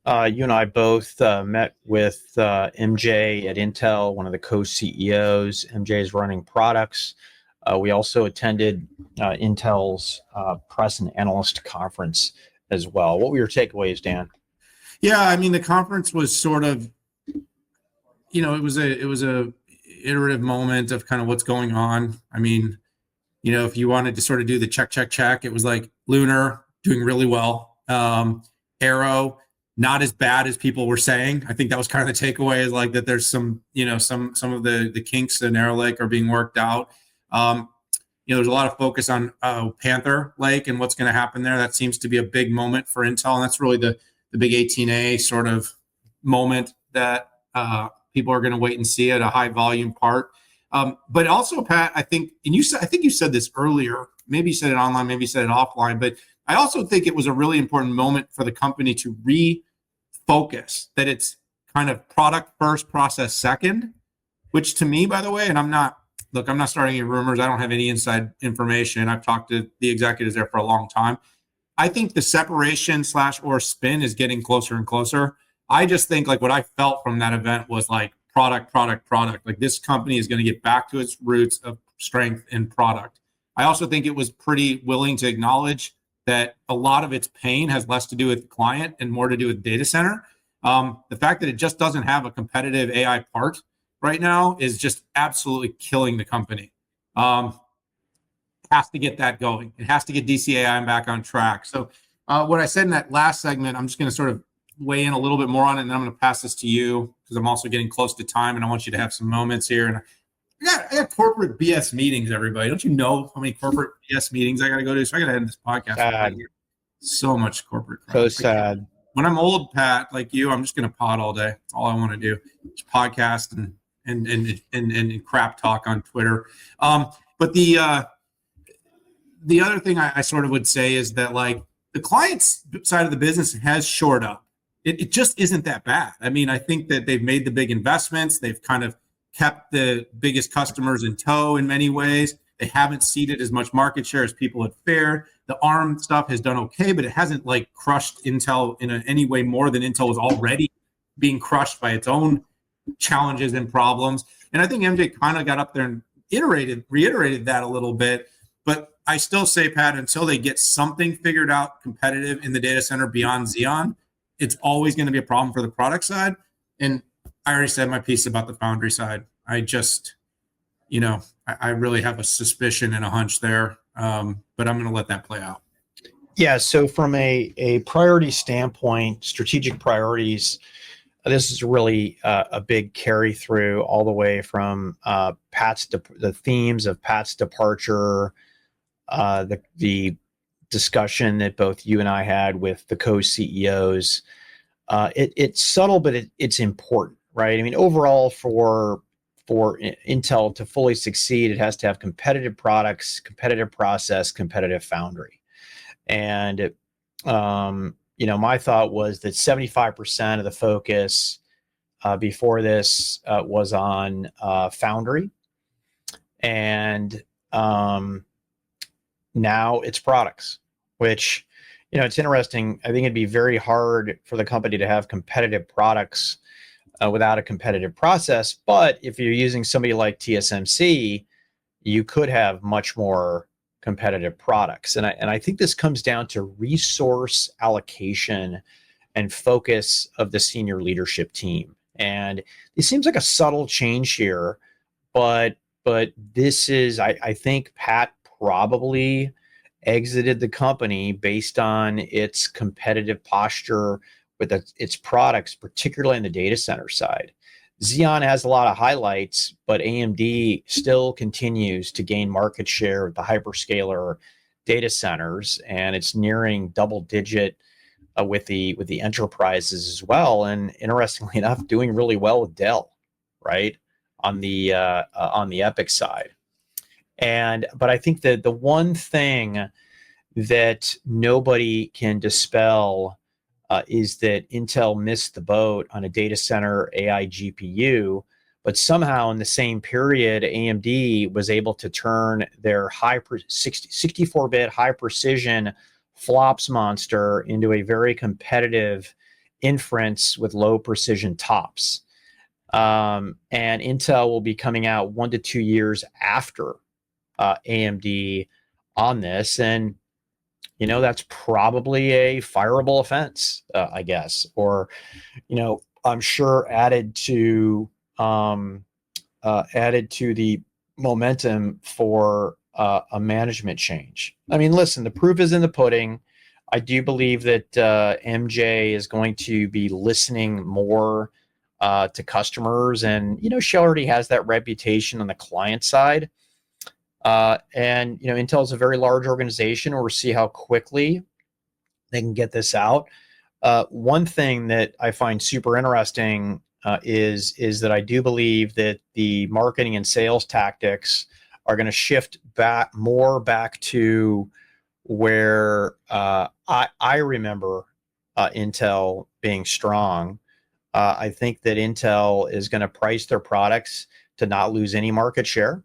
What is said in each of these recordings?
You and I both met with MJ at Intel, one of the co-CEOs. MJ is running products. We also attended Intel's press and analyst conference as well. What were your takeaways, Dan? Yeah, I mean, the conference was sort of, it was a iterative moment of kind of what's going on. I mean, if you wanted to sort of do the check, it was like Lunar doing really well. Arrow, not as bad as people were saying. I think that was kind of the takeaway, is like that there's some, some of the kinks in Arrow Lake are being worked out. There's a lot of focus on Panther Lake and what's going to happen there. That seems to be a big moment for Intel, and that's really the big 18A sort of moment that people are going to wait and see at a high volume part. But also, Pat, I think you said this earlier. Maybe you said it online, maybe you said it offline. But I also think it was a really important moment for the company to refocus that it's kind of product first, process second. Which to me, by the way, and I'm not starting any rumors. I don't have any inside information. I've talked to the executives there for a long time. I think the separation / or spin is getting closer and closer. I just think like what I felt from that event was like product. Like this company is going to get back to its roots of strength in product. I also think it was pretty willing to acknowledge that a lot of its pain has less to do with the client and more to do with data center. The fact that it just doesn't have a competitive AI part right now is just absolutely killing the company. Has to get that going. It has to get DCAI back on track. So what I said in that last segment, I'm just going to sort of weigh in a little bit more on it, and then I'm going to pass this to you because I'm also getting close to time, and I want you to have some moments here. And I got corporate BS meetings, everybody. Don't you know how many corporate BS meetings I got to go to? So I got to end this podcast. So much corporate crap. So sad. When I'm old, Pat, like you, I'm just going to pod all day. That's all I want to do. Just podcast and crap talk on Twitter. But the other thing I sort of would say is that like the client's side of the business has shored up. It just isn't that bad. I mean, I think that they've made the big investments. They've kind of kept the biggest customers in tow in many ways. They haven't ceded as much market share as people had feared. The ARM stuff has done okay, but it hasn't like crushed Intel in any way more than Intel was already being crushed by its own challenges and problems. And I think MJ kind of got up there and reiterated that a little bit. But I still say, Pat, until they get something figured out competitive in the data center beyond Xeon, it's always going to be a problem for the product side. And I already said my piece about the foundry side. I just, I really have a suspicion and a hunch there, but I'm going to let that play out. Yeah, so from a priority standpoint, strategic priorities, this is really a big carry through all the way from the themes of Pat's departure, the discussion that both you and I had with the co-CEOs. It's subtle, but it's important, right? I mean, overall, for Intel to fully succeed, it has to have competitive products, competitive process, competitive foundry. And my thought was that 75% of the focus before this was on foundry, and now it's products, which, it's interesting. I think it'd be very hard for the company to have competitive products without a competitive process. But if you're using somebody like TSMC, you could have much more competitive products. And I think this comes down to resource allocation and focus of the senior leadership team. And it seems like a subtle change here, but this is, I think Pat probably exited the company based on its competitive posture with its products, particularly in the data center side. Xeon has a lot of highlights, but AMD still continues to gain market share with the hyperscaler data centers, and it's nearing double digit with the enterprises as well. And interestingly enough, doing really well with Dell, right, on the EPYC side. But I think that the one thing that nobody can dispel is that Intel missed the boat on a data center AI GPU, but somehow in the same period, AMD was able to turn their 64-bit high precision flops monster into a very competitive inference with low precision TOPS. And Intel will be coming out 1 to 2 years after AMD on this. And, that's probably a fireable offense, I guess, or, I'm sure added to the momentum for a management change. I mean, listen, the proof is in the pudding. I do believe that MJ is going to be listening more to customers, and she already has that reputation on the client side. And Intel is a very large organization. We'll see how quickly they can get this out. One thing that I find super interesting is that I do believe that the marketing and sales tactics are going to shift back to where I remember Intel being strong. I think that Intel is going to price their products to not lose any market share,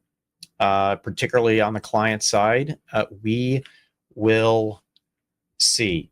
particularly on the client side. We will see.